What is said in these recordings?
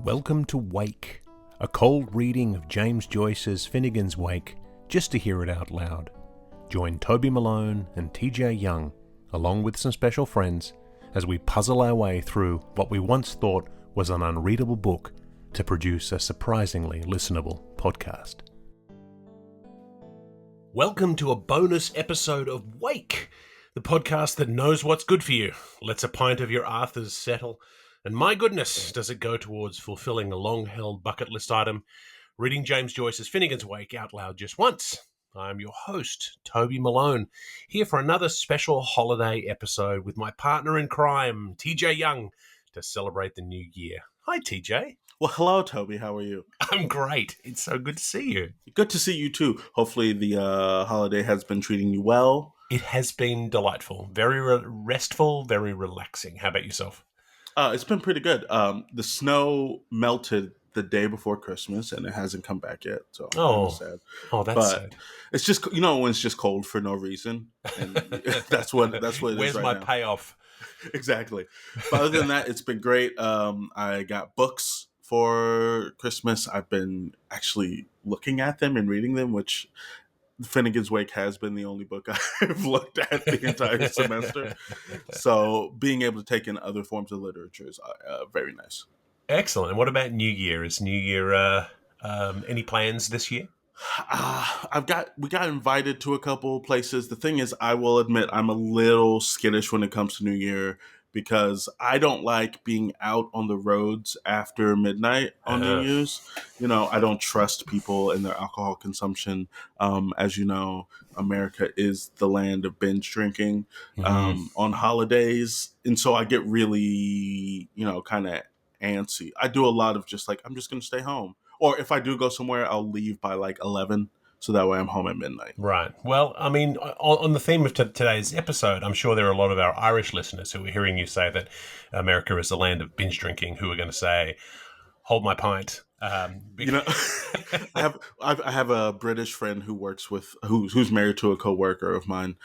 Welcome to Wake, a cold reading of James Joyce's Finnegans Wake, just to hear it out loud. Join Toby Malone and TJ Young, along with some special friends, as we puzzle our way through what we once thought was an unreadable book to produce a surprisingly listenable podcast. Welcome to a bonus episode of Wake, the podcast that knows what's good for you, lets a pint of your Arthur's settle, and my goodness, does it go towards fulfilling a long-held bucket list item, reading James Joyce's Finnegans Wake out loud just once. I'm your host, Toby Malone, here for another special holiday episode with my partner in crime, TJ Young, to celebrate the new year. Hi, TJ. Well, hello, Toby. How are you? I'm great. It's so good to see you. Good to see you, too. Hopefully the holiday has been treating you well. It has been delightful. Very restful, very relaxing. How about yourself? It's been pretty good. The snow melted the day before Christmas, and it hasn't come back yet. So I'm sad. Oh, that's sad. It's just, when it's just cold for no reason, and that's what it is. Where's right my now. payoff? Exactly. But other than that, it's been great. I got books for Christmas. I've been actually looking at them and reading them, which Finnegans Wake has been the only book I've looked at the entire semester. So being able to take in other forms of literature is very nice. Excellent. And what about New Year? Is New Year any plans this year? We got invited to a couple places. The thing is, I will admit I'm a little skittish when it comes to New Year because I don't like being out on the roads after midnight on New Year's. I don't trust people and their alcohol consumption. As you know, America is the land of binge drinking on holidays. And so I get really, kind of antsy. I do a lot of just I'm just going to stay home. Or if I do go somewhere, I'll leave by 11, so that way I'm home at midnight. Right. Well, I mean, on the theme of today's episode, I'm sure there are a lot of our Irish listeners who are hearing you say that America is the land of binge drinking who are going to say, hold my pint. I have a British friend who works with, who's married to a coworker of mine.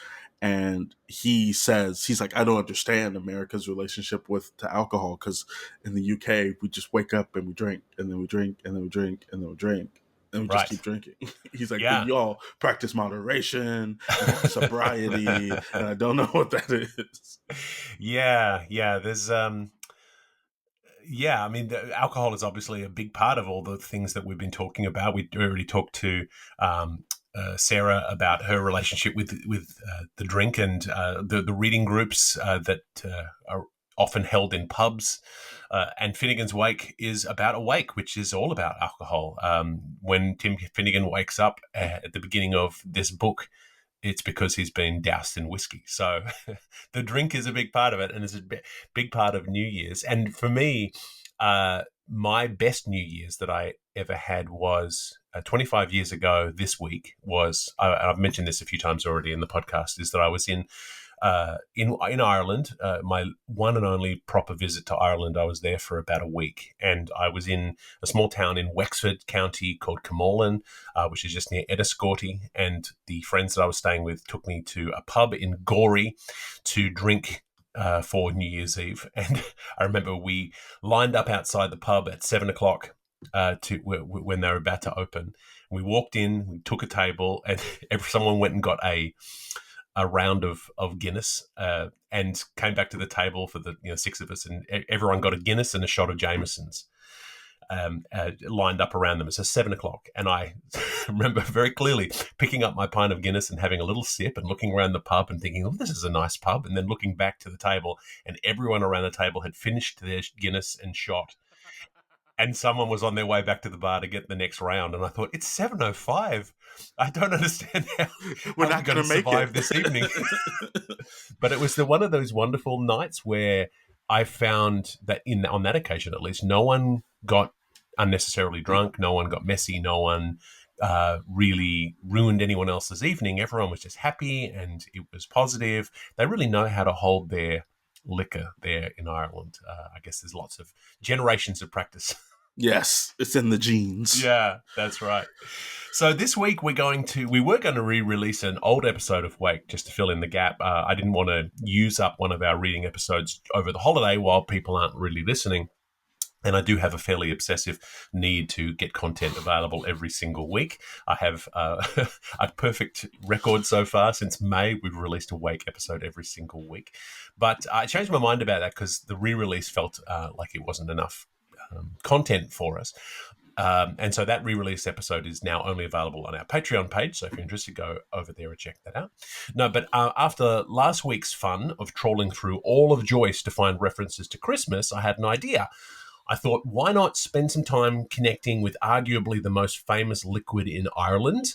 And he's like, I don't understand America's relationship to alcohol, because in the UK, we just wake up and we drink, and then we drink, and then we drink, and then we drink, and we just keep drinking. He's like, y'all practice moderation and sobriety, and I don't know what that is. Yeah. There's, I mean, alcohol is obviously a big part of all the things that we've been talking about. We already talked to Sarah about her relationship with the drink and the reading groups that are often held in pubs. And Finnegans Wake is about a wake, which is all about alcohol. When Tim Finnegan wakes up at the beginning of this book, it's because he's been doused in whiskey. So the drink is a big part of it, and it's a big part of New Year's. And for me, my best New Year's that I ever had was 25 years ago this week. I've mentioned this a few times already in the podcast, is that I was in Ireland, my one and only proper visit to Ireland. I was there for about a week, and I was in a small town in Wexford County called Camolin, which is just near Enniscorthy, and the friends that I was staying with took me to a pub in Gorey to drink for New Year's Eve. And I remember we lined up outside the pub at 7 o'clock when they were about to open. We walked in, we took a table, and someone went and got a round of Guinness and came back to the table for the six of us, and everyone got a Guinness and a shot of Jameson's lined up around them. It's 7 o'clock, and I remember very clearly picking up my pint of Guinness and having a little sip and looking around the pub and thinking, oh, this is a nice pub, and then looking back to the table, and everyone around the table had finished their Guinness and shot. And someone was on their way back to the bar to get the next round. And I thought, it's 7:05. I don't understand how we're not going to survive this evening. But it was one of those wonderful nights where I found that on that occasion, at least, no one got unnecessarily drunk. No one got messy. No one really ruined anyone else's evening. Everyone was just happy, and it was positive. They really know how to hold their liquor there in Ireland. I guess there's lots of generations of practice. Yes, it's in the genes. Yeah, that's right. So this week we were going to re-release an old episode of Wake just to fill in the gap. I didn't want to use up one of our reading episodes over the holiday while people aren't really listening. And I do have a fairly obsessive need to get content available every single week. I have a perfect record so far. Since May, we've released a Wake episode every single week. But I changed my mind about that because the re-release felt like it wasn't enough content for us. And so that re-release episode is now only available on our Patreon page. So if you're interested, go over there and check that out. No, but after last week's fun of trawling through all of Joyce to find references to Christmas, I had an idea. I thought, why not spend some time connecting with arguably the most famous liquid in Ireland,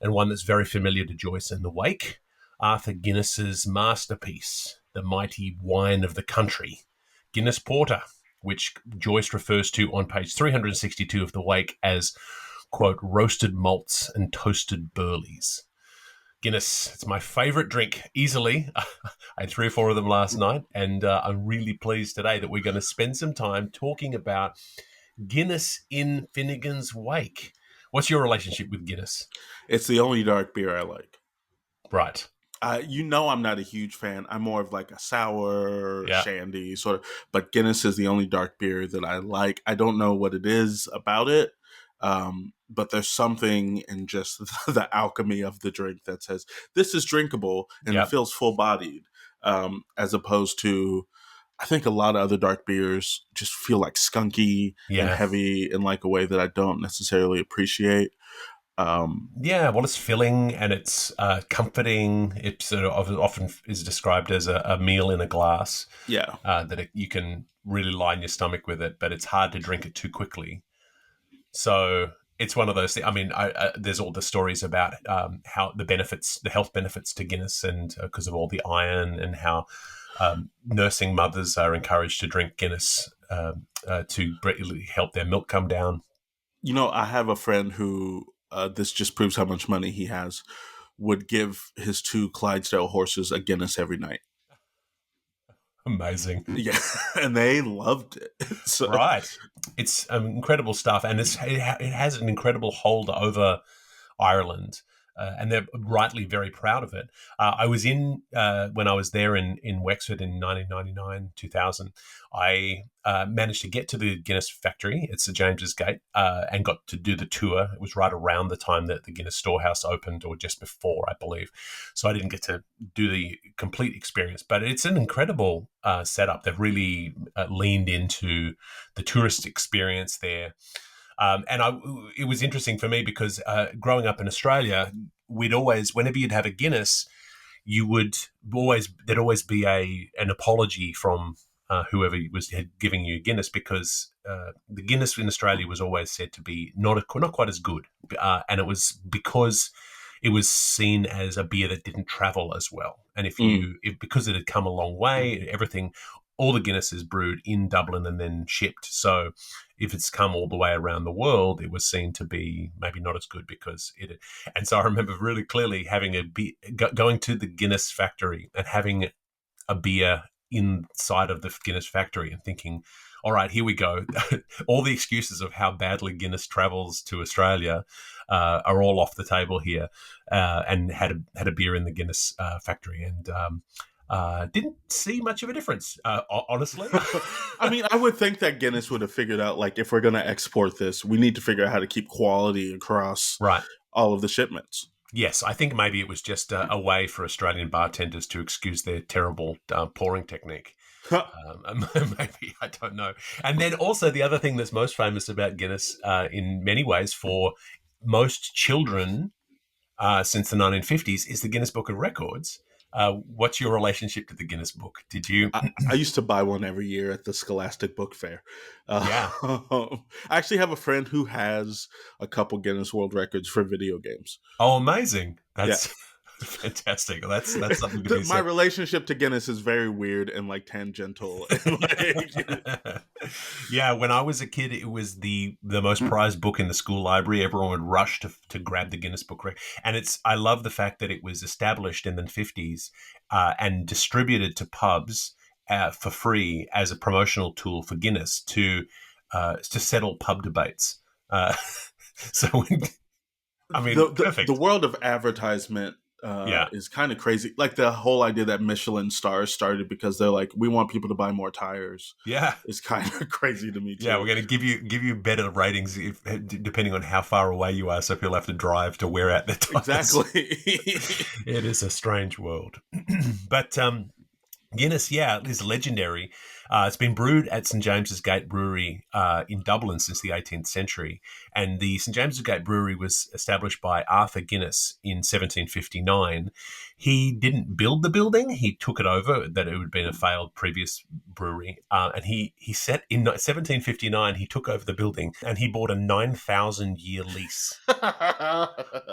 and one that's very familiar to Joyce and the Wake, Arthur Guinness's masterpiece, the mighty wine of the country, Guinness Porter, which Joyce refers to on page 362 of the Wake as, quote, roasted malts and toasted burleys. Guinness, it's my favourite drink, easily. I had 3 or 4 of them last night, and I'm really pleased today that we're going to spend some time talking about Guinness in Finnegans Wake. What's your relationship with Guinness? It's the only dark beer I like. Right. I'm not a huge fan. I'm more of like a sour, Yeah. shandy sort of. But Guinness is the only dark beer that I like. I don't know what it is about it, but there's something in just the alchemy of the drink that says this is drinkable and Yep. it feels full bodied, as opposed to, I think a lot of other dark beers just feel like skunky and Yeah. heavy in like a way that I don't necessarily appreciate. Yeah, well, it's filling and it's comforting. It sort of often is described as a meal in a glass, Yeah. you can really line your stomach with it, but it's hard to drink it too quickly. So it's one of those things. I mean, there's all the stories about how the health benefits to Guinness, and because of all the iron, and how nursing mothers are encouraged to drink Guinness to help their milk come down. I have a friend who, this just proves how much money he has, would give his 2 Clydesdale horses a Guinness every night. Amazing. Yeah, and they loved it. So Right. It's incredible stuff, and it has an incredible hold over Ireland, and they're rightly very proud of it. I was when I was there in Wexford in 1999, 2000. I managed to get to the Guinness factory at St James's Gate and got to do the tour. It was right around the time that the Guinness storehouse opened, or just before, I believe. So I didn't get to do the complete experience, but it's an incredible setup. They've really leaned into the tourist experience there. It was interesting for me because growing up in Australia, whenever you'd have a Guinness, there'd always be an apology from whoever was giving you Guinness, because the Guinness in Australia was always said to be not quite as good, and it was because it was seen as a beer that didn't travel as well. And because it had come a long way, all the Guinness is brewed in Dublin and then shipped. So if it's come all the way around the world, it was seen to be maybe not as good because it. And so I remember really clearly going to the Guinness factory and having a beer inside of the Guinness factory and thinking, all right, here we go. All the excuses of how badly Guinness travels to Australia are all off the table here, and had a beer in the Guinness factory, and didn't see much of a difference, honestly. I mean, I would think that Guinness would have figured out, like, if we're going to export this, we need to figure out how to keep quality across Right. all of the shipments. Yes, I think maybe it was just a way for Australian bartenders to excuse their terrible pouring technique. Maybe, I don't know. And then also the other thing that's most famous about Guinness, in many ways for most children since the 1950s, is the Guinness Book of Records. What's your relationship to the Guinness Book? Did you? I used to buy one every year at the Scholastic Book Fair. Yeah. I actually have a friend who has a couple Guinness World Records for video games. Oh, amazing! That's Yeah. fantastic. That's something to be My said. relationship to Guinness is very weird and like tangential. And, Yeah, when I was a kid, it was the most prized book in the school library. Everyone would rush to grab the Guinness Book. And I love the fact that it was established in the 50s and distributed to pubs for free as a promotional tool for Guinness to settle pub debates. So, I mean, perfect. the world of advertisement Yeah. is kind of crazy. Like the whole idea that Michelin stars started because they're like, we want people to buy more tires Yeah. is kind of crazy to me Yeah, too. we're going to give you better ratings depending on how far away you are, so people have to drive to wear out their tires. Exactly. It is a strange world, but Guinness, yeah, is legendary. It's been brewed at St James's Gate Brewery in Dublin since the 18th century. And the St James's Gate Brewery was established by Arthur Guinness in 1759. He didn't build the building. He took it over, that it had been a failed previous brewery. And he set in 1759, he took over the building and he bought a 9,000-year lease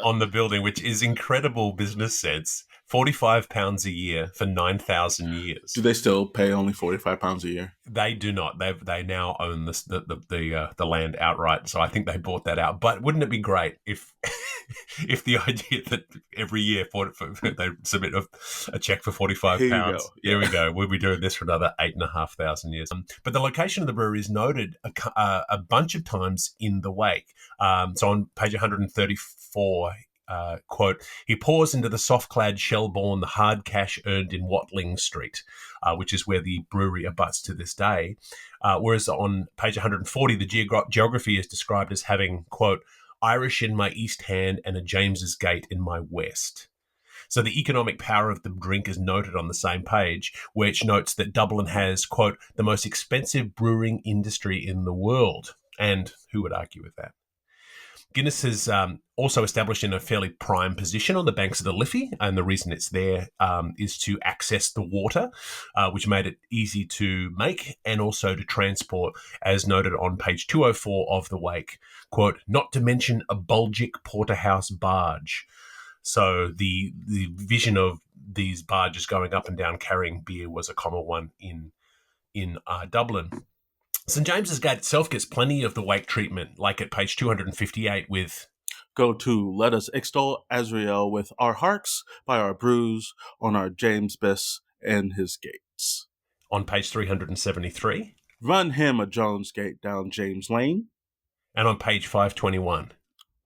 on the building, which is incredible business sense. £45 a year for 9,000 Do years. they still pay only £45 a year? They do not. They now own the land outright. So I think they bought that out. But wouldn't it be great if if the idea that every year they submit a check for 45 Here you go. pounds? Here Yeah. we go. We'll be doing this for another 8,500 years. But the location of the brewery is noted a bunch of times in the wake. So on page 134. Quote, he pours into the soft-clad Shelbourne the hard cash earned in Watling Street, which is where the brewery abuts to this day. Whereas on page 140, the geography is described as having, quote, Irish in my east hand and a James's Gate in my west. So the economic power of the drink is noted on the same page, which notes that Dublin has, quote, the most expensive brewing industry in the world. And who would argue with that? Guinness is also established in a fairly prime position on the banks of the Liffey, and the reason it's there is to access the water, which made it easy to make and also to transport, as noted on page 204 of the wake. Quote, not to mention a Bulgic porterhouse barge. So the vision of these barges going up and down carrying beer was a common one in Dublin. St James's Gate itself gets plenty of the wake treatment, like at page 258 with Go to let us extol Azrael with our hearts by our brews on our James Bess and his gates. on page 373 Run him a Jones gate down James Lane and on page 521.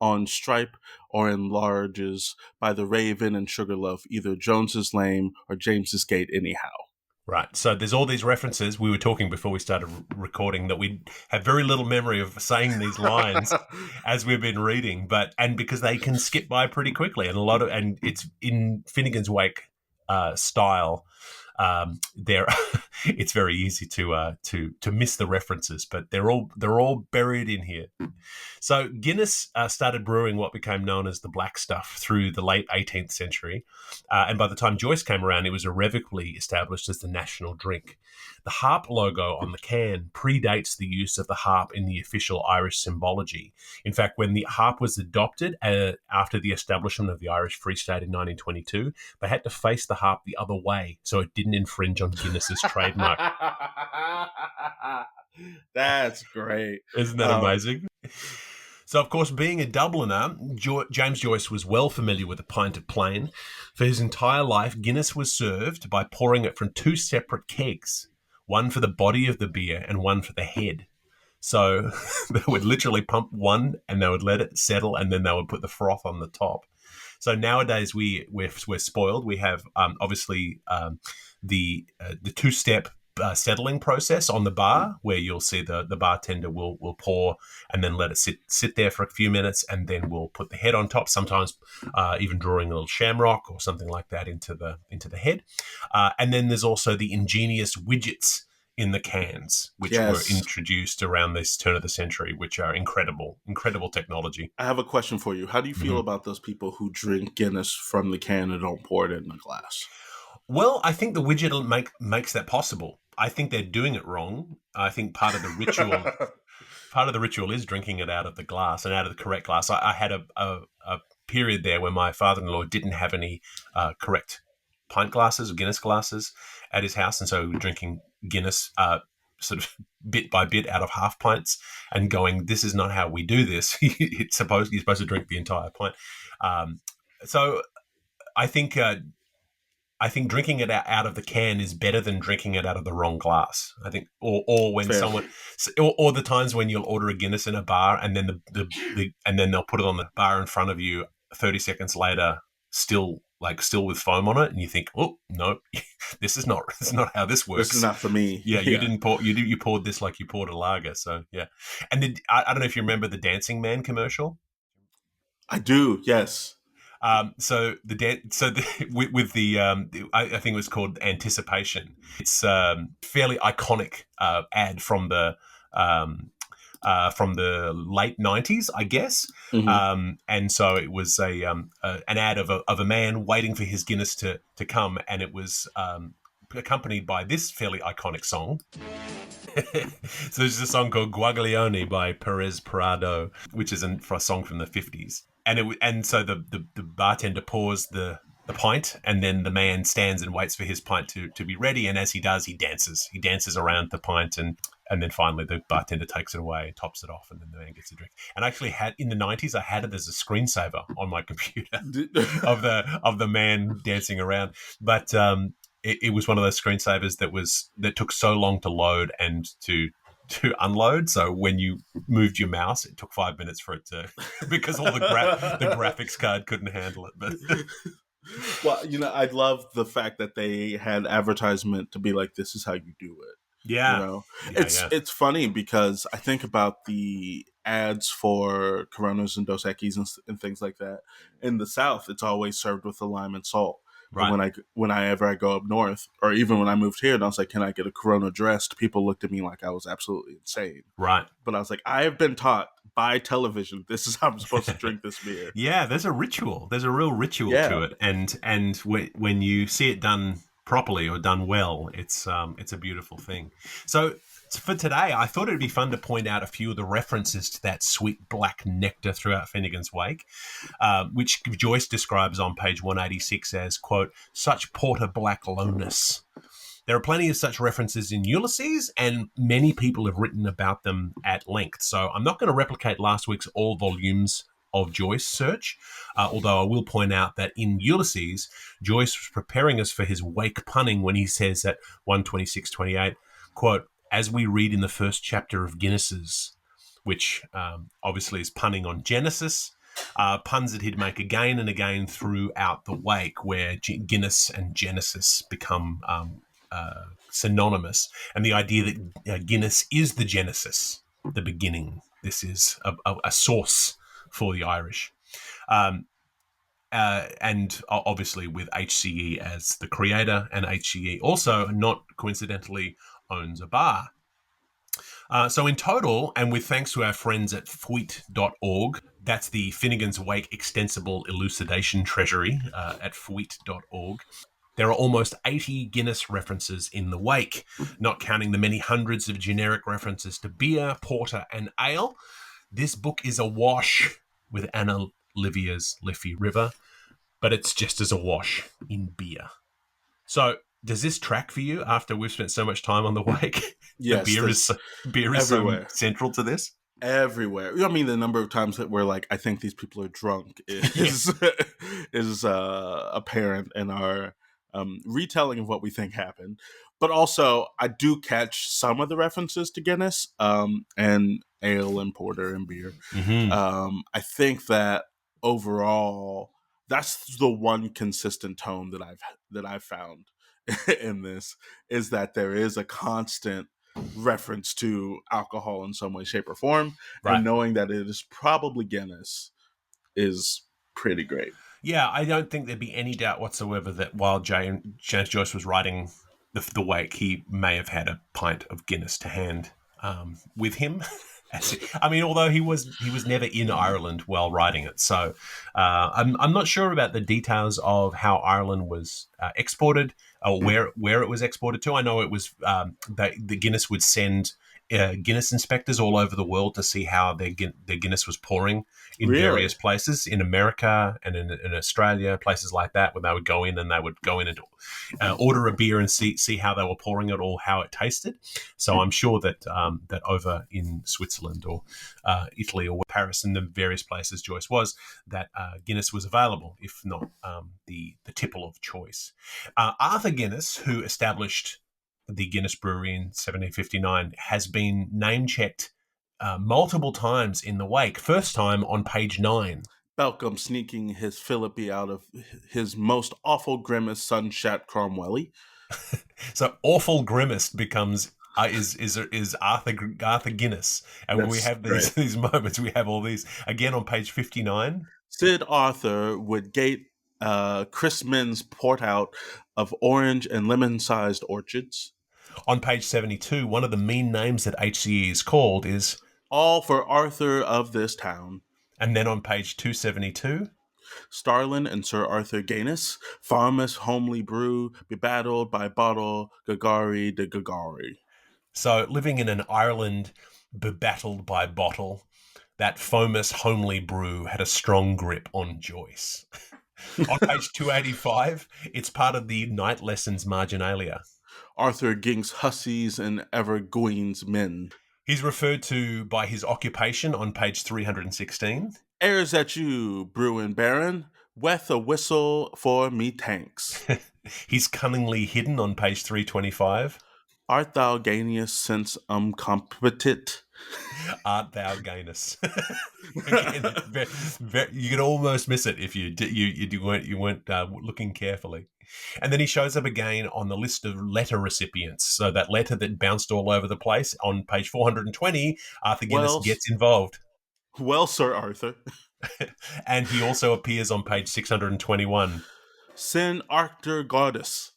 on stripe or in larges by the Raven and Sugarloaf, either Jones's Lane or James's Gate anyhow. Right. So there's all these references. We were talking before we started recording that we have very little memory of saying these lines as we've been reading, and because they can skip by pretty quickly, and it's in Finnegans Wake style. There, it's very easy to miss the references, but they're all buried in here. So Guinness started brewing what became known as the black stuff through the late 18th century, and by the time Joyce came around, it was irrevocably established as the national drink. The harp logo on the can predates the use of the harp in the official Irish symbology. In fact, when the harp was adopted after the establishment of the Irish Free State in 1922, they had to face the harp the other way so it didn't infringe on Guinness's trademark. That's great. Isn't that amazing? So, of course, being a Dubliner, James Joyce was well familiar with a pint of plain. For his entire life, Guinness was served by pouring it from two separate kegs, one for the body of the beer and one for the head. So they would literally pump one and they would let it settle and then they would put the froth on the top. So nowadays we're spoiled. We have obviously the two-step settling process on the bar, where you'll see the bartender will pour and then let it sit there for a few minutes, and then we'll put the head on top. Sometimes even drawing a little shamrock or something like that into the head. And then there's also the ingenious widgets in the cans, which were introduced around this turn of the century, which are incredible technology. I have a question for you. How do you feel about those people who drink Guinness from the can and don't pour it in a glass? Well, I think the widget makes that possible. I think they're doing it wrong. I think part of the ritual is drinking it out of the glass and out of the correct glass. I had a period there where my father-in-law didn't have any correct pint glasses or Guinness glasses at his house, and so we were drinking Guinness sort of bit by bit out of half pints and going, this is not how we do this. You're supposed to drink the entire pint. So I think drinking it out of the can is better than drinking it out of the wrong glass. I think, or when Fair. someone, or the times when you'll order a Guinness in a bar and then and then they'll put it on the bar in front of you. 30 seconds later, still like still with foam on it, and you think, oh no, this is not how this This is works. not for me. Yeah, you Yeah, didn't pour you poured this like you poured a lager. So yeah, and I don't know if you remember the Dancing Man commercial. I do. Yes. So with the I think it was called Anticipation. It's fairly iconic ad from the late 90s, I guess. Hmm. And so it was an ad of a man waiting for his Guinness to come, and it was accompanied by this fairly iconic song. So there's a song called Guaglione by Perez Prado, which is a song from the 50s. And so the bartender pours the pint, and then the man stands and waits for his pint to be ready. And as he does, he dances. He dances around the pint, and then finally the bartender takes it away, tops it off, and then the man gets a drink. And I actually had in the 90s, I had it as a screensaver on my computer of the man dancing around. But it was one of those screensavers that took so long to load and to unload. So when you moved your mouse, it took 5 minutes for it to because all the graphics card couldn't handle it. But Well, I love the fact that they had advertisement to be like, "This is how you do it." You yeah, know, yeah, it's yeah, it's funny because I think about the ads for Coronas and Dos Equis and things like that. In the South, it's always served with the lime and salt. But right, whenever I go up north, or even when I moved here, and I was like, "Can I get a Corona dressed?" People looked at me like I was absolutely insane. right. But I was like, "I have been taught by television. This is how I'm supposed to drink this beer." Yeah, there's a ritual. There's a real ritual to Yeah. it, and when you see it done properly or done well, it's a beautiful thing. So for today, I thought it'd be fun to point out a few of the references to that sweet black nectar throughout Finnegans Wake, which Joyce describes on page 186 as, quote, such porter black lowness. There are plenty of such references in Ulysses, and many people have written about them at length. So I'm not going to replicate last week's all volumes of Joyce search, although I will point out that in Ulysses, Joyce was preparing us for his wake punning when he says at 126:28, quote, as we read in the first chapter of Guinness's, which obviously is punning on Genesis, puns that he'd make again and again throughout the wake, where Guinness and Genesis become synonymous, and the idea that Guinness is the genesis, the beginning. This is a source for the Irish. And obviously with HCE as the creator, and HCE also, not coincidentally, owns a bar. So in total, and with thanks to our friends at fwheat.org, that's the Finnegans Wake Extensible Elucidation Treasury at fwheat.org, there are almost 80 Guinness references in the wake, not counting the many hundreds of generic references to beer, porter, and ale. This book is awash with Anna Livia's Liffey River, but it's just as awash in beer. So, does this track for you after we've spent so much time on the wake? The Yes. There's beer is so everywhere. central to this. Everywhere. I mean, the number of times that we're like, I think these people are drunk Yeah, is apparent in our retelling of what we think happened. But also, I do catch some of the references to Guinness and ale and porter and beer. mm-hmm. I think that overall, that's the one consistent tone that I've found in this, is that there is a constant reference to alcohol in some way, shape, or form, and Right. knowing that it is probably Guinness is pretty great. Yeah, I don't think there'd be any doubt whatsoever that while James Joyce was writing the wake, he may have had a pint of Guinness to hand with him. I mean, although he was never in Ireland while writing it, so I'm not sure about the details of how Ireland was exported or where it was exported to. I know it was the Guinness would send Guinness inspectors all over the world to see how their Guinness was pouring in Really? various places in America and in Australia, places like that, where they would go in and order a beer and see how they were pouring it or how it tasted. So I'm sure that that over in Switzerland or Italy or Paris and the various places Joyce was, that Guinness was available, if not the tipple of choice. Arthur Guinness, who established the Guinness Brewery in 1759, has been name checked multiple times in the wake. First time on page 9. Belcom sneaking his Philippi out of his most awful grimace, Sunshat Cromwelly. So awful grimace becomes is Arthur Guinness, and when we That's have right. these moments, we have all these again on page 59. Sid Arthur would gate Chris Min's port out of orange and lemon sized orchards. On page 72, one of the mean names that HCE is called is, All for Arthur of this town. and then on page 272. Starlin and Sir Arthur Guinness, Farmers Homely Brew, Bebattled by Bottle, Gagari de Gagari. So living in an Ireland bebattled by bottle, that famous homely brew had a strong grip on Joyce. On page 285, it's part of the Night Lessons marginalia. Arthur Ging's Hussies and Evergueen's Men. He's referred to by his occupation on page 316. Airs at you, Bruin Baron, with a whistle for me tanks. He's cunningly hidden on page 325. Art thou Ganius since competent? Art thou gainus? Again, you could almost miss it if you weren't looking carefully. And then he shows up again on the list of letter recipients. So that letter that bounced all over the place on page 420, Arthur Guinness Well, gets involved. well, Sir Arthur. And he also appears on page 621. Sin Arctur Goddess.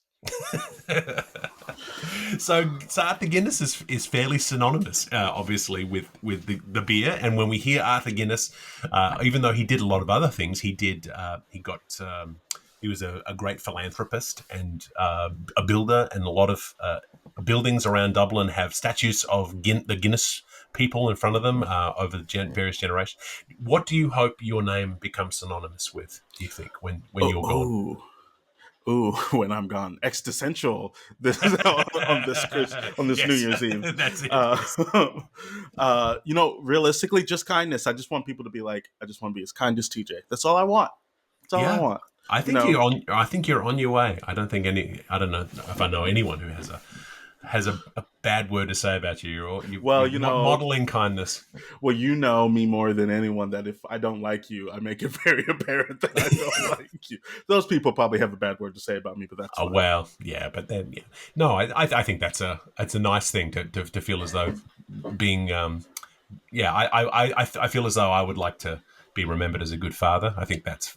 So Arthur Guinness is fairly synonymous, obviously, with the beer. And when we hear Arthur Guinness, even though he did a lot of other things, he was a great philanthropist and a builder, and a lot of buildings around Dublin have statues of the Guinness people in front of them over the various generations. What do you hope your name becomes synonymous with, do you think, when you're gone? Ooh, when I'm gone, existential. This on this New Year's Eve. That's it. Realistically, just kindness. I just want people to be like, I just want to be as kind as TJ. That's all I want. That's all I want. I think you're on your way. I don't know if I know anyone who has a bad word to say about you. You're modeling kindness. Well, you know me more than anyone that if I don't like you, I make it very apparent that I don't like you. Those people probably have a bad word to say about me, but that's fine. Well, yeah, but then yeah. No, I think that's a nice thing to feel as though being I feel as though I would like to be remembered as a good father. I think that's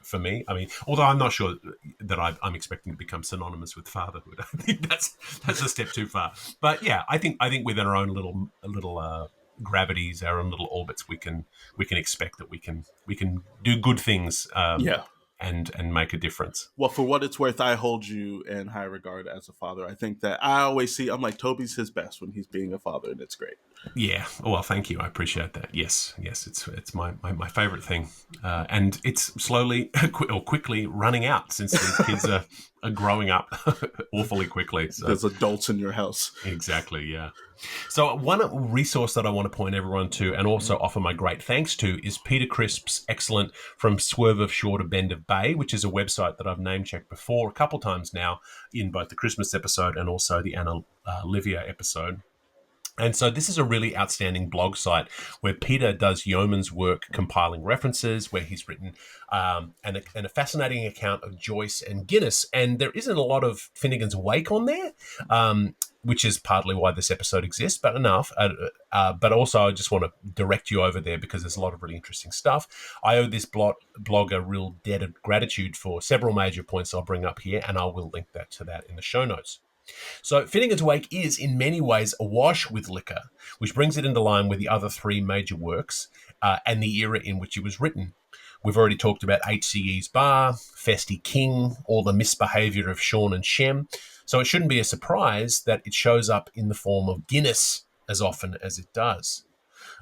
for me. I mean, although I'm not sure that I'm expecting to become synonymous with fatherhood. I think that's a step too far. But yeah, I think within our own little gravities, our own little orbits, we can expect that we can do good things. And make a difference. Well, for what it's worth, I hold you in high regard as a father. I think that I always see, I'm like, Toby's his best when he's being a father, and it's great. Yeah, well, thank you. I appreciate that. Yes, it's my favorite thing, and it's slowly or quickly running out since these kids are growing up awfully quickly. So. There's adults in your house. Exactly. Yeah. So one resource that I want to point everyone to and also offer my great thanks to is Peter Crisp's excellent From Swerve of Shore to Bend of Bay, which is a website that I've name-checked before a couple times now in both the Christmas episode and also the Anna Livia episode. And so this is a really outstanding blog site where Peter does yeoman's work compiling references, where he's written and a fascinating account of Joyce and Guinness. And there isn't a lot of Finnegans Wake on there, which is partly why this episode exists, but enough. But also I just want to direct you over there because there's a lot of really interesting stuff. I owe this blog a real debt of gratitude for several major points I'll bring up here, and I will link to that in the show notes. So Finnegans Wake is in many ways awash with liquor, which brings it into line with the other three major works and the era in which it was written. We've already talked about HCE's Bar, Festy King, all the misbehaviour of Sean and Shem, so it shouldn't be a surprise that it shows up in the form of Guinness as often as it does.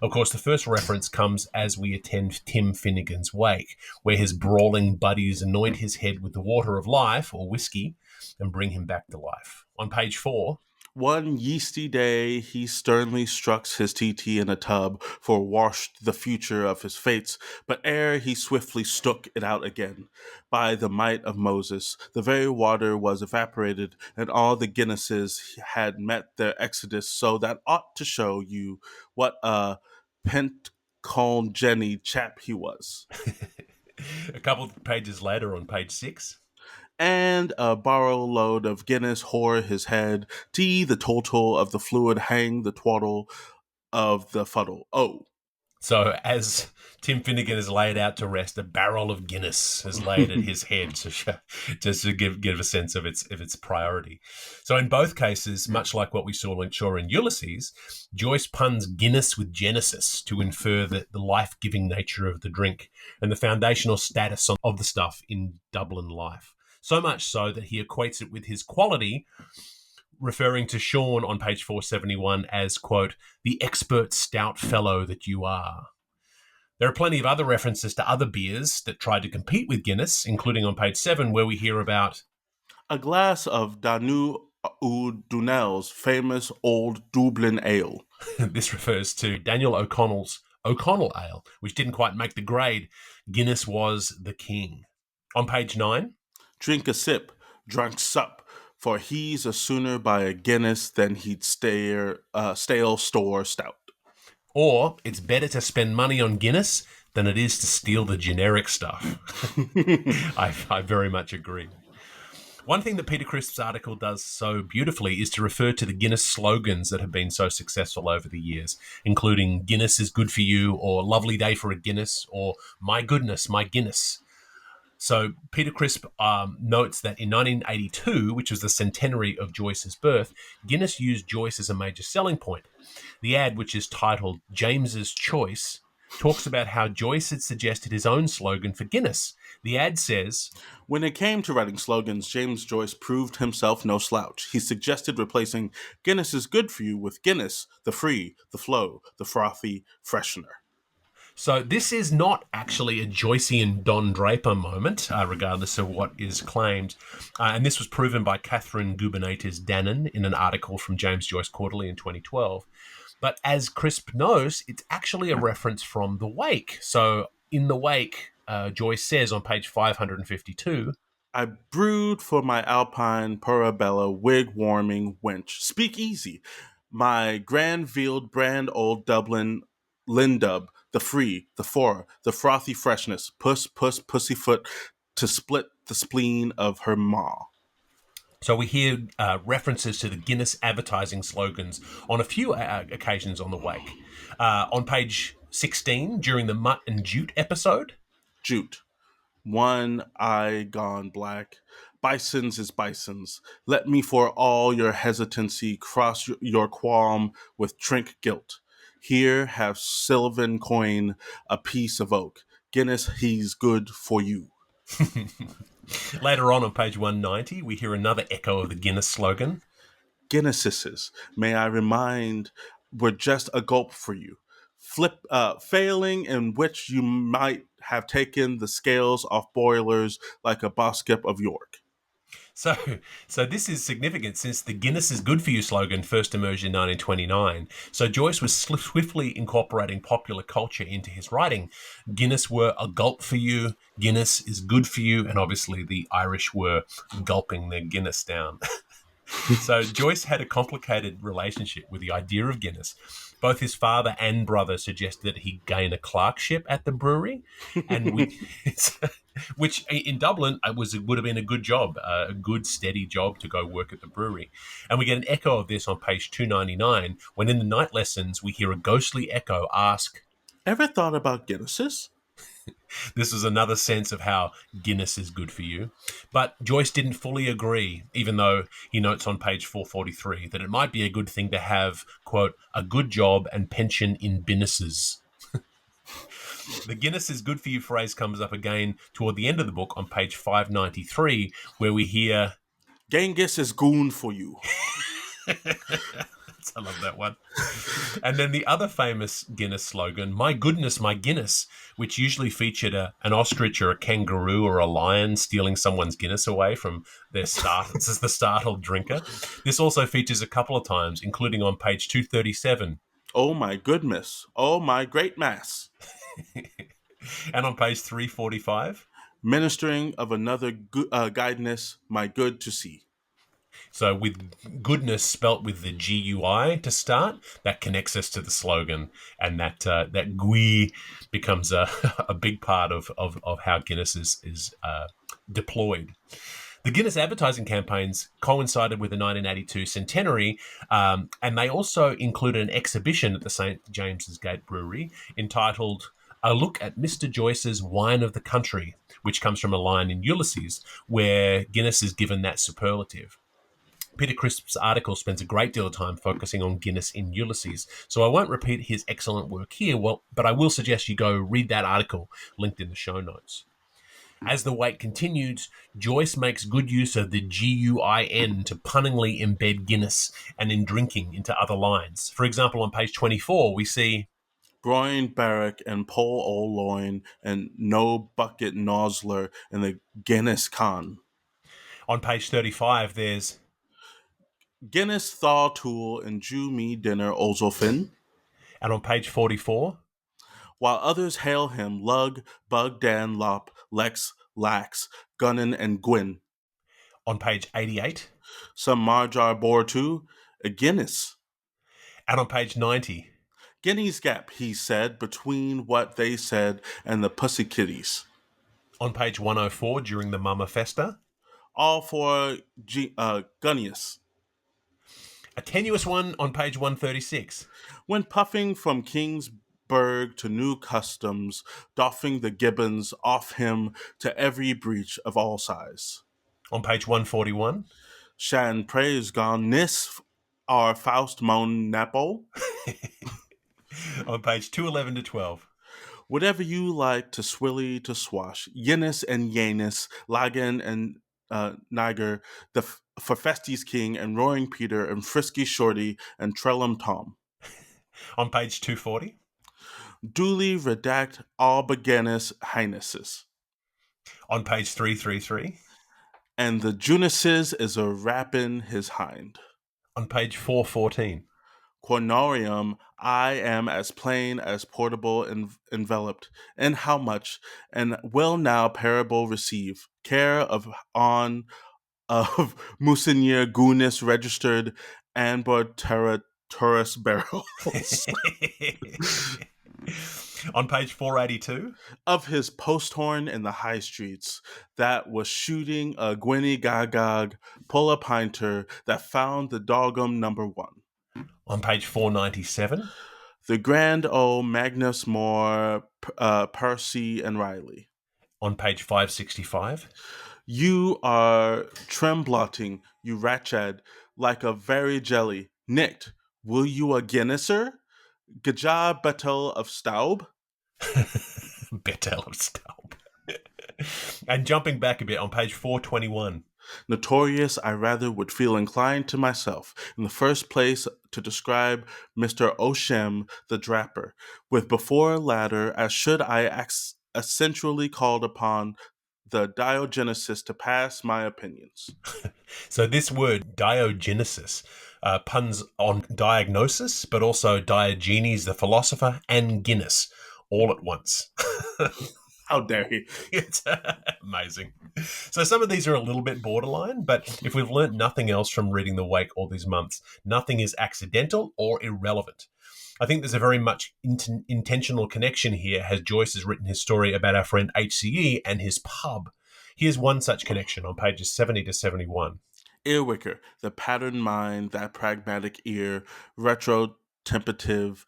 Of course, the first reference comes as we attend Tim Finnegans' wake, where his brawling buddies anoint his head with the water of life, or whiskey, and bring him back to life. On page 4... One yeasty day he sternly struck his TT in a tub, for washed the future of his fates, but ere he swiftly stuck it out again, by the might of Moses, the very water was evaporated, and all the Guinnesses had met their exodus, so that ought to show you what a Pentcombe Jenny chap he was. A couple of pages later, on page 6. And a barrow load of Guinness whore his head, T the total of the fluid hang the twaddle of the fuddle. Oh. So, as Tim Finnegan is laid out to rest, a barrel of Guinness is laid at his head, so just to give a sense of its priority. So, in both cases, much like what we saw in Ulysses, Joyce puns Guinness with Genesis to infer the life-giving nature of the drink and the foundational status of the stuff in Dublin life. So much so that he equates it with his quality, referring to Sean on page 471 as, quote, the expert stout fellow that you are. There are plenty of other references to other beers that tried to compete with Guinness, including on page 7, where we hear about A glass of Danu Dunell's famous old Dublin ale. this refers to Daniel O'Connell's O'Connell Ale, which didn't quite make the grade. Guinness was the king. On page 9, Drink a sip, drunk sup, for he's a sooner by a Guinness than he'd stale store stout. or it's better to spend money on Guinness than it is to steal the generic stuff. I very much agree. One thing that Peter Crisp's article does so beautifully is to refer to the Guinness slogans that have been so successful over the years, including Guinness is good for you, or lovely day for a Guinness, or my goodness, my Guinness. So Peter Crisp notes that in 1982, which was the centenary of Joyce's birth, Guinness used Joyce as a major selling point. The ad, which is titled James's Choice, talks about how Joyce had suggested his own slogan for Guinness. The ad says, When it came to writing slogans, James Joyce proved himself no slouch. He suggested replacing Guinness is good for you with Guinness, the free, the flow, the frothy freshener. so this is not actually a Joycean Don Draper moment, regardless of what is claimed. And this was proven by Catherine Gubernator's Dannon in an article from James Joyce Quarterly in 2012. But as Crisp knows, it's actually a reference from The Wake. So in The Wake, Joyce says on page 552, I brewed for my Alpine Parabella wig warming wench. Speak easy. My grand vealed brand old Dublin Lindub, the free, the four, the frothy freshness, pussyfoot to split the spleen of her maw. so we hear references to the Guinness advertising slogans on a few occasions on The Wake. On page 16, during the Mutt and Jute episode, Jute. One eye gone black. Bisons is bisons. Let me for all your hesitancy cross your qualm with trink guilt. Here have Sylvan coin a piece of oak. Guinness, he's good for you. later on page 190, we hear another echo of the Guinness slogan. Guinnesses, may I remind, were just a gulp for you. Failing in which you might have taken the scales off boilers like a Boskip of York. So, so this is significant since the Guinness is good for you slogan first emerged in 1929. So Joyce was swiftly incorporating popular culture into his writing. Guinness were a gulp for you, Guinness is good for you, and obviously the Irish were gulping their Guinness down. So Joyce had a complicated relationship with the idea of Guinness. Both his father and brother suggested that he gain a clerkship at the brewery, and which in Dublin would have been a good job, a good steady job to go work at the brewery. And we get an echo of this on page 299 when in the night lessons we hear a ghostly echo ask, Ever thought about Guinnesses? this is another sense of how Guinness is good for you. But Joyce didn't fully agree, even though he notes on page 443 that it might be a good thing to have, quote, a good job and pension in Guinnesses. The Guinness is good for you phrase comes up again toward the end of the book on page 593, where we hear, Genghis is goon for you. I love that one. And then the other famous Guinness slogan, my goodness, my Guinness, which usually featured an ostrich or a kangaroo or a lion stealing someone's Guinness away from their as the startled drinker. This also features a couple of times, including on page 237. Oh my goodness. Oh my great mass. And on page 345. Ministering of another guidance, my good to see. So with goodness spelt with the GUI to start, that connects us to the slogan, and that GUI becomes a big part of how Guinness is deployed. The Guinness advertising campaigns coincided with the 1982 centenary, and they also included an exhibition at the St. James's Gate Brewery entitled "A Look at Mr. Joyce's Wine of the Country," which comes from a line in Ulysses where Guinness is given that superlative. Peter Crisp's article spends a great deal of time focusing on Guinness in Ulysses, so I won't repeat his excellent work here, but I will suggest you go read that article linked in the show notes. As the wait continued, Joyce makes good use of the GUIN to punningly embed Guinness and in drinking into other lines. For example, on page 24, we see Groin Barrack and Pole Old Loin and No Bucket Nosler and the Guinness Con. on page 35, there's, Guinness Thaw Tool and Jew Me Dinner Ozolfin, and on page 44, while others hail him Lug, Bug Dan Lop, Lex, Lax, Gunnan and Gwyn. on page 88, Some Marjar Bor too, a Guinness. and on page 90. Guinea's Gap, he said, between what they said and the Pussy Kitties. On page 104, during the Mama Festa, All for Gunnius. a tenuous one on page 136. When puffing from Kingsburg to new customs, doffing the gibbons off him to every breach of all size. On page 141, Shan praise gone nis our Faust Mon Napo. on page 211 to 12. Whatever you like to swilly to swash, Yenis and Yanis, Lagan and Niger, the for Festies King and Roaring Peter and Frisky Shorty and Trellum Tom. On page 240, Duly redact all beginners highnesses. on page 333, And the Junices is a rappin' his hind. on page 414, Cornorium, I am as plain as portable enveloped, and how much, and will now parable receive, care of on of Monsignor Guinness registered Anbor Terra Taurus barrels on page 482, of his post horn in the high streets that was shooting a Gwynny Gagag pull a pinter that found the dogum number one. on page 497, The grand old Magnus Moore, Percy, and Riley. on page 565, You are tremblotting, you ratchad, like a very jelly. Nicked, will you a Guinnesser? Gaja Battle of Staub? Bettel of Staub. And jumping back a bit, on page 421, Notorious, I rather would feel inclined to myself, in the first place, to describe Mr. Oshem the Drapper, with before ladder, as should I essentially called upon the Diogenesis to pass my opinions. So this word Diogenesis puns on diagnosis, but also Diogenes the philosopher and Guinness all at once. How dare he? It's amazing. So some of these are a little bit borderline, but if we've learnt nothing else from reading The Wake all these months, nothing is accidental or irrelevant. I think there's a very much intentional connection here as Joyce has written his story about our friend HCE and his pub. Here's one such connection on pages 70 to 71. Earwicker, the patterned mind, that pragmatic ear, retrotempetive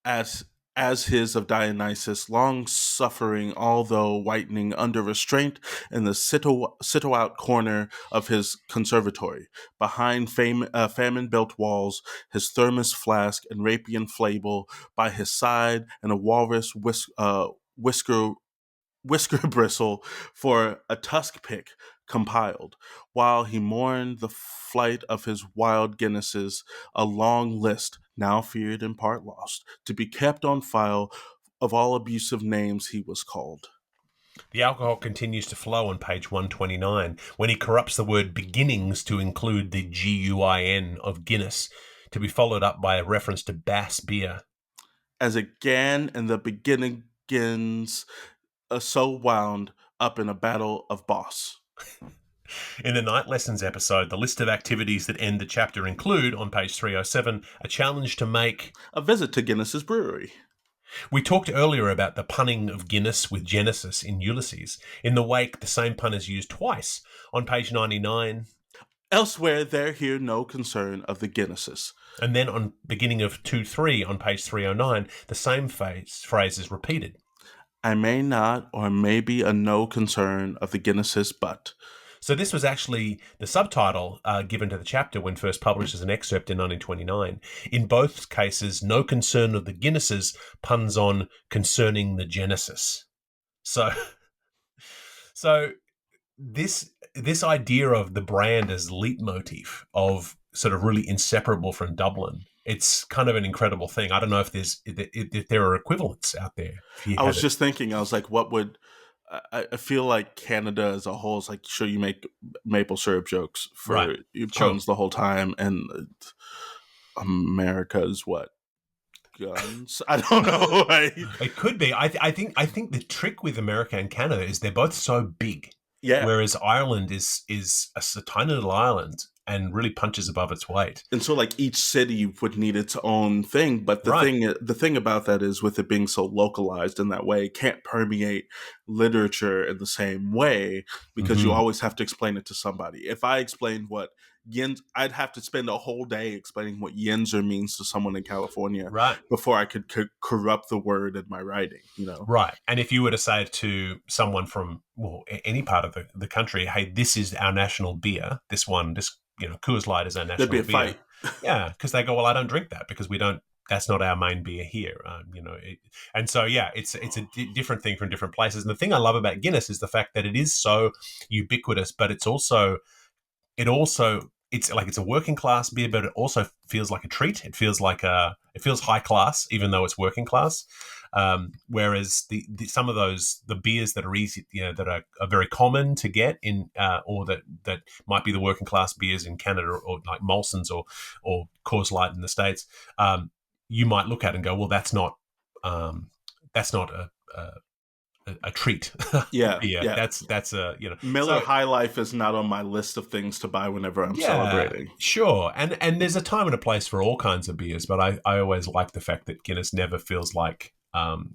as his of Dionysus, long suffering, although whitening under restraint in the sit-out corner of his conservatory, behind famine-built walls, his thermos flask and rapian flable by his side, and a walrus whisker bristle for a tusk pick compiled, while he mourned the flight of his wild Guinnesses, a long list, now feared and part lost, to be kept on file of all abusive names he was called. The alcohol continues to flow on page 129 when he corrupts the word beginnings to include the GUIN of Guinness, to be followed up by a reference to Bass beer. As it gan in the beginnings, so wound up in a battle of boss. In the Night Lessons episode, the list of activities that end the chapter include, on page 307, a challenge to make. A visit to Guinness's brewery. We talked earlier about the punning of Guinness with Genesis in Ulysses. In the wake, the same pun is used twice. On page 99, Elsewhere, there hear no concern of the Guinnesses. and then on beginning of 2-3 on page 309, the same phrase is repeated. I may not or may be a no concern of the Guinnesses, but. So this was actually the subtitle given to the chapter when first published as an excerpt in 1929. In both cases, no concern of the Guinnesses puns on concerning the Genesis. So this idea of the brand as leitmotif of sort of really inseparable from Dublin, it's kind of an incredible thing. I don't know if there are equivalents out there. I was just thinking, I was like, what would... I feel like Canada as a whole is like, sure, you make maple syrup jokes for Right. puns the whole time, and America's what? Guns? I don't know. It could be. I think the trick with America and Canada is they're both so big. Yeah. Whereas Ireland is a tiny little island and really punches above its weight. And so like each city would need its own thing. But the thing about that is, with it being so localized in that way, it can't permeate literature in the same way, because you always have to explain it to somebody. If I explained what Yinz, I'd have to spend a whole day explaining what Yinzer means to someone in California before I could corrupt the word in my writing, Right. And if you were to say to someone from, any part of the country, hey, this is our national beer, this Coors Light is our national beer. There'd be a fight. Yeah, because they go, well, I don't drink that because that's not our main beer here. It's a different thing from different places. And the thing I love about Guinness is the fact that it is so ubiquitous, but it's a working class beer, but it also feels like a treat. It feels high class, even though it's working class. Whereas some of the beers that are easy, that are very common to get in, or that might be the working class beers in Canada, or like Molson's or Coors Light in the States, you might look at and go, well, that's not a treat. Yeah. That's Miller High Life is not on my list of things to buy whenever I'm celebrating. Sure. And there's a time and a place for all kinds of beers, but I always like the fact that Guinness never feels like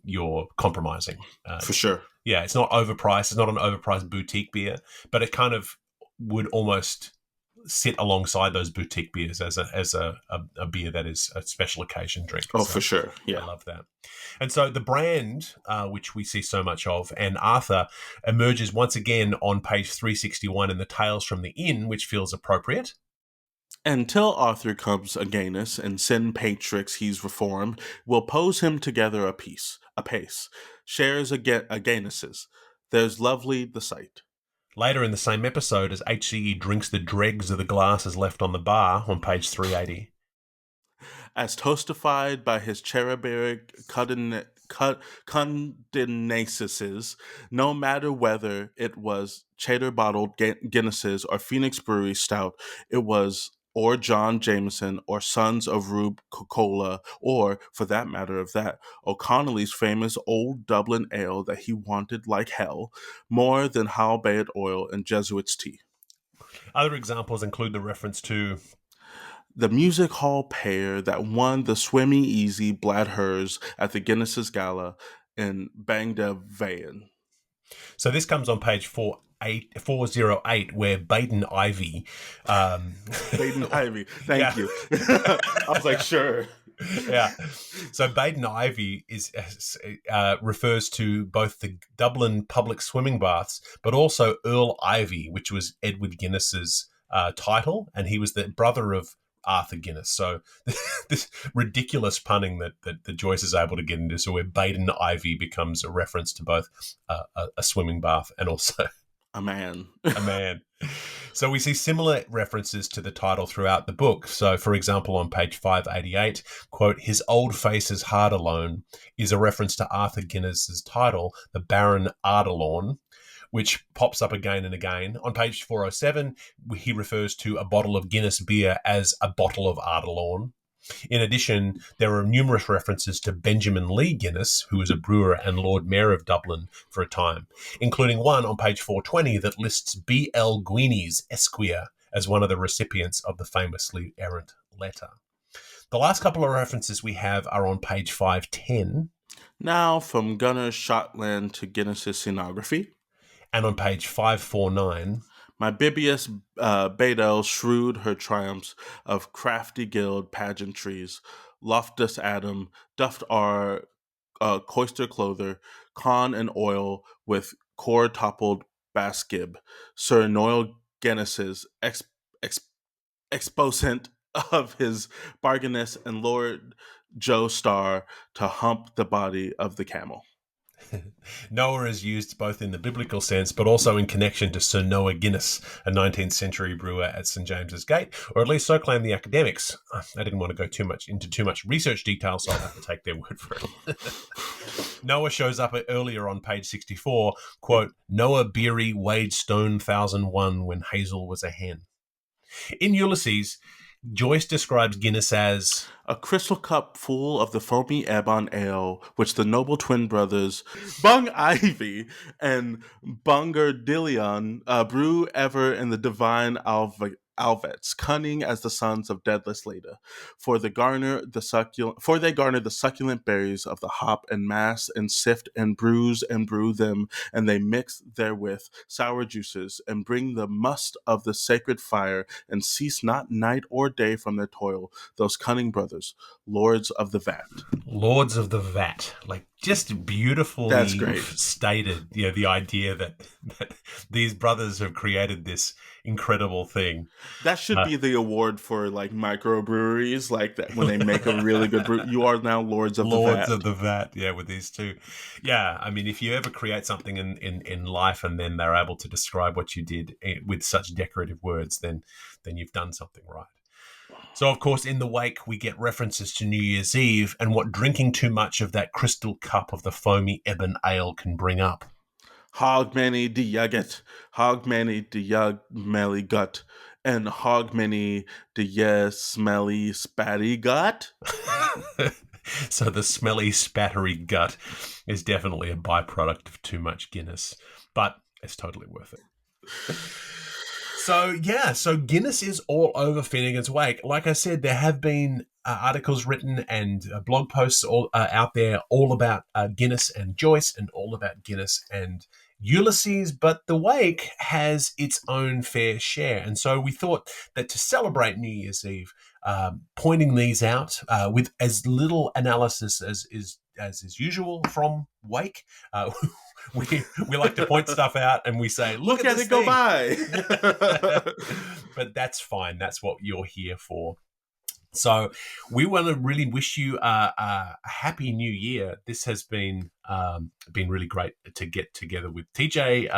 you're compromising. For sure. Yeah, it's not overpriced. It's not an overpriced boutique beer, but it kind of would almost sit alongside those boutique beers as a beer that is a special occasion drink. Oh, for sure. Yeah. I love that. And so the brand, which we see so much of, and Arthur emerges once again on page 361 in the Tales from the Inn, which feels appropriate. Until Arthur comes against and send patrix he's reformed, will pose him together apace, shares againnesses. There's lovely the sight. Later in the same episode, as HCE drinks the dregs of the glasses left on the bar on page 380. As toastified by his cherubic condensaces, no matter whether it was cheddar-bottled Guinnesses or Phoenix Brewery Stout, it was or John Jameson, or Sons of Rube Cola, or, for that matter of that, O'Connelly's famous Old Dublin Ale that he wanted like hell, more than halberd oil and Jesuit's tea. Other examples include the reference to the music hall pair that won the Swimmy Easy Bladhers at the Guinness's Gala in Bangdevayan. So this comes on page 408, where Baden Ivy... Baden Ivy, thank you. I was like, sure. Yeah. So Baden Ivy refers to both the Dublin public swimming baths, but also Earl Ivy, which was Edward Guinness's title, and he was the brother of Arthur Guinness. So this ridiculous punning that Joyce is able to get into, so where Baden Ivy becomes a reference to both a swimming bath and also a man. A man. So we see similar references to the title throughout the book. So, for example, on page 588, quote, his old face is hard alone, is a reference to Arthur Guinness's title, the Baron Ardalaun, which pops up again and again. On page 407, he refers to a bottle of Guinness beer as a bottle of Ardalaun. In addition, there are numerous references to Benjamin Lee Guinness, who was a brewer and Lord Mayor of Dublin for a time, including one on page 420 that lists B.L. Guinness, Esquire, as one of the recipients of the famously errant letter. The last couple of references we have are on page 510. Now, from Gunner's Shotland to Guinness's scenography. And on page 549. My Bibius Badel shrewd her triumphs of crafty guild pageantries. Loftus Adam duffed our coister clother, con and oil with core toppled baskib. Sir Noel Guinness's exposent of his bargainess and Lord Joe Starr to hump the body of the camel. Noah is used both in the biblical sense, but also in connection to Sir Noah Guinness, a 19th century brewer at St. James's Gate, or at least so claim the academics. I didn't want to go into too much research detail, so I'll have to take their word for it. Noah shows up earlier on page 64, quote, Noah Beery weighed stone 1001 when Hazel was a hen. In Ulysses, Joyce describes Guinness as a crystal cup full of the foamy Ebon ale, which the noble twin brothers Bung Ivy and Bungardilion brew ever in the divine Alvets, cunning as the sons of deadless Leda. For they garner the succulent berries of the hop and mass and sift and bruise and brew them, and they mix therewith sour juices and bring the must of the sacred fire and cease not night or day from their toil. Those cunning brothers, lords of the vat. Lords of the vat, like just beautifully That's great. Stated. You know, the idea that these brothers have created this incredible thing. That should be the award for like microbreweries, like that when they make a really good brew. You are now lords of the vat. Lords of the vat, yeah, with these two. Yeah, I mean, if you ever create something in life and then they're able to describe what you did with such decorative words, then you've done something right. So, of course, in the wake, we get references to New Year's Eve and what drinking too much of that crystal cup of the foamy ebon ale can bring up. Hogmanay de Yugget, Hogmanay de Yug Melly Gut, and Hogmanay de Yes Smelly Spatty Gut. So the smelly, spattery gut is definitely a byproduct of too much Guinness, but it's totally worth it. So Guinness is all over Finnegans Wake. Like I said, there have been articles written and blog posts all out there all about Guinness and Joyce and all about Guinness and Ulysses, but the Wake has its own fair share. And so we thought that to celebrate New Year's Eve, pointing these out with as little analysis as is usual from Wake, we like to point stuff out and we say, look at it go by. But that's fine. That's what you're here for. So we want to really wish you a happy new year. This has been really great to get together with TJ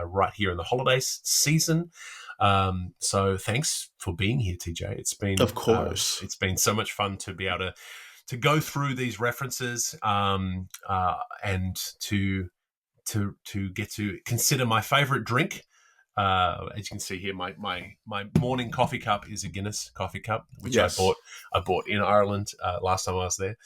right here in the holidays season. So thanks for being here, TJ. It's been, of course, it's been so much fun to be able to go through these references and to get to consider my favorite drink. As you can see here, my morning coffee cup is a Guinness coffee cup, which yes. I bought in Ireland last time I was there.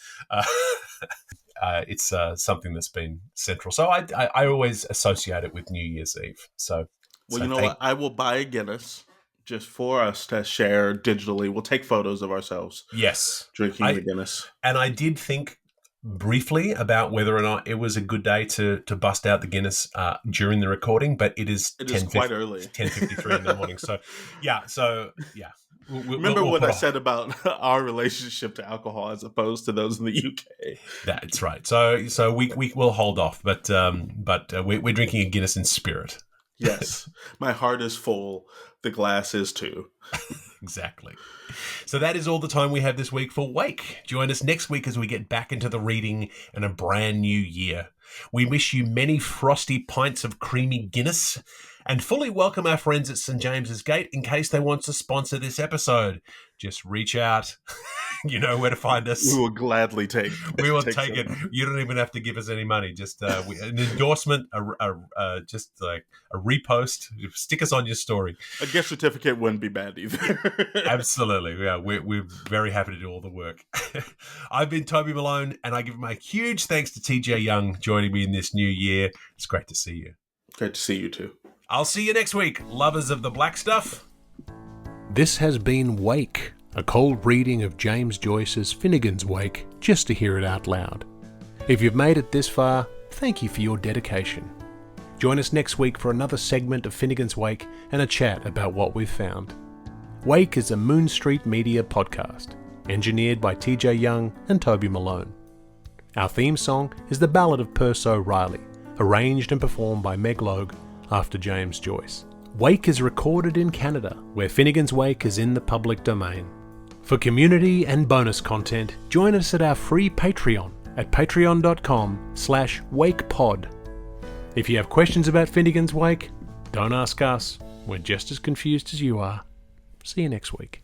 It's something that's been central. So I always associate it with New Year's Eve. So you know what? I will buy a Guinness just for us to share digitally. We'll take photos of ourselves. Yes. Drinking the Guinness. And I did think briefly about whether or not it was a good day to bust out the Guinness during the recording, but it is quite early. 10:53 in the morning. So yeah. Remember what I said about our relationship to alcohol as opposed to those in the UK. That's right. So we will hold off, but we're drinking a Guinness in spirit. Yes, my heart is full. The glass is too. Exactly. So that is all the time we have this week for Wake. Join us next week as we get back into the reading and a brand new year. We wish you many frosty pints of creamy Guinness and fully welcome our friends at St. James's Gate in case they want to sponsor this episode. Just reach out. You know where to find us. We will gladly take. We will take it. You don't even have to give us any money. Just an endorsement, just like a repost. Stick us on your story. A gift certificate wouldn't be bad either. Absolutely. Yeah, we're very happy to do all the work. I've been Toby Malone, and I give my huge thanks to TJ Young joining me in this new year. It's great to see you. Great to see you too. I'll see you next week, lovers of the black stuff. This has been Wake, a cold reading of James Joyce's Finnegans Wake, just to hear it out loud. If you've made it this far, thank you for your dedication. Join us next week for another segment of Finnegans Wake and a chat about what we've found. Wake is a Moon Street Media podcast, engineered by TJ Young and Toby Malone. Our theme song is The Ballad of Perso Riley, arranged and performed by Meg Logue after James Joyce. Wake is recorded in Canada, where Finnegans Wake is in the public domain. For community and bonus content, join us at our free Patreon at patreon.com/wakepod. If you have questions about Finnegans Wake, don't ask us. We're just as confused as you are. See you next week.